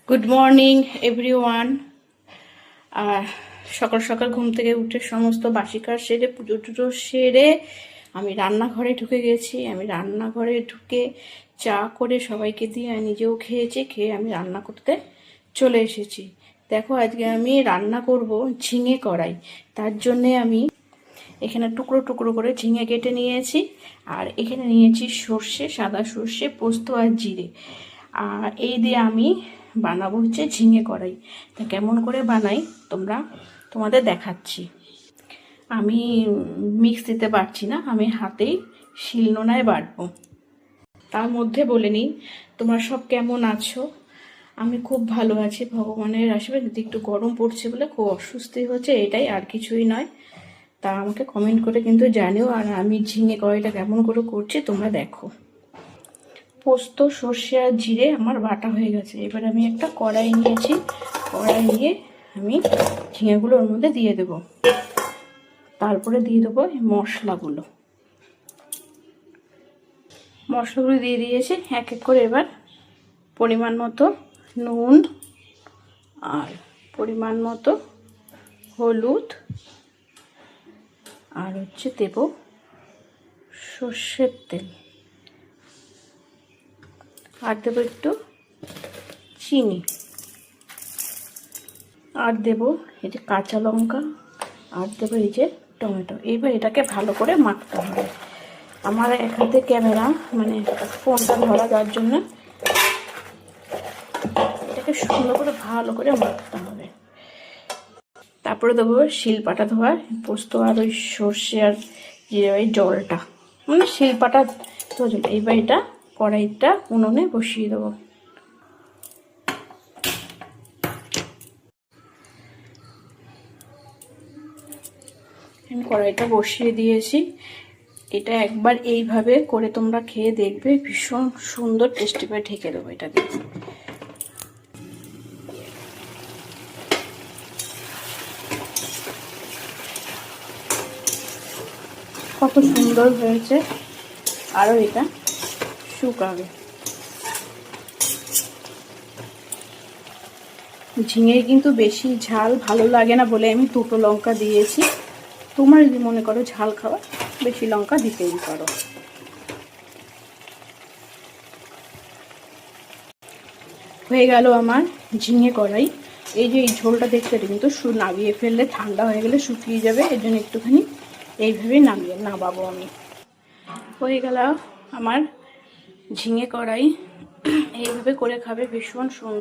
Good morning everyone. আর সকাল সকাল ঘুম থেকে উঠে সমস্ত বাসি কাজ সেরে পুজো টুজো সেরে আমি রান্নাঘরে ঢুকে গেছি। আমি রান্নাঘরে ঢুকে চা করে সবাইকে দিয়ে নিজেও খেয়েছি, খেয়ে আমি রান্না করতে চলে এসেছি। দেখো আজকে আমি রান্না করব ঝিঙে কড়াই। তার জন্যে আমি এখানে টুকরো টুকরো করে ঝিঙে কেটে নিয়েছি, আর এখানে নিয়েছি সর্ষে, সাদা সর্ষে, পোস্ত আর জিরে। আর এই দিয়ে আমি বানাবো হচ্ছে ঝিঙে কড়াই। তা কেমন করে বানাই তোমাদের দেখাচ্ছি। আমি মিক্সিতে বাটছি না, আমি হাতেই শিলনোড়ায় বাটবো। তার মধ্যে বলে নিই, তোমরা সব কেমন আছো? আমি খুব ভালো আছি ভগবানের আশীর্বাদ। কিন্তু একটু গরম পড়ছে বলে খুব অসুস্থই হচ্ছে, এটাই, আর কিছুই নয়। তা আমাকে কমেন্ট করে কিন্তু জানিও। আর আমি ঝিঙে কড়াইটা কেমন করে করছি তোমরা দেখো। পোস্ত, সর্ষে আর জিরে আমার বাটা হয়ে গেছে। এবার আমি একটা কড়াই নিয়েছি, কড়াই নিয়ে আমি ঝিঙেগুলো ওর মধ্যে দিয়ে দেবো। তারপরে দিয়ে দেবো মশলাগুলো দিয়ে দিয়েছি এক এক করে। এবার পরিমাণ মতো নুন আর পরিমাণ মতো হলুদ, আর হচ্ছে দেব সর্ষের তেল, আর দেবো একটু চিনি, আর দেবো এই যে কাঁচা লঙ্কা, আর দেবো এই যে টমেটো। এবার এটাকে ভালো করে মাখতে হবে। আমার এক হাতে ক্যামেরা, মানে ফোনটা ধরা, যার জন্য এটাকে সুন্দর করে ভালো করে মাখতে হবে। তারপরে দেবো শিলপাটা ধোয়া পোস্ত আর ওই সর্ষে আর জিরে, ওই জলটা, মানে শিলপাটা ধোয়া জল। এইবার এটা কড়াইটা উনুনে বসিয়ে দেবো। আমি কড়াইটা বসিয়ে দিয়েছি। এটা একবার এইভাবে করে তোমরা খেয়ে দেখবে, ভীষণ সুন্দর টেস্টি করে ঢেকে দেবো এটা দিয়ে। কত সুন্দর হয়েছে, আরও এটা শুকাবে। ঝিঙে কিন্তু বেশি ঝাল ভালো লাগে না বলে আমি দুটো লঙ্কা দিয়েছি। তোমরা যদি মনে করো ঝাল খাওয়া, বেশি লঙ্কা দিতেই পারো। হয়ে গেল আমার ঝিঙে কড়াই। এই যে এই ঝোলটা দেখতে, কিন্তু নামিয়ে ফেললে ঠান্ডা হয়ে গেলে শুকিয়ে যাবে, এর জন্য একটুখানি এইভাবে নামাবো আমি। হয়ে গেল আমার ঝিঙে কড়াই। এইভাবে করে খাবে, ভীষণ সুন্দর।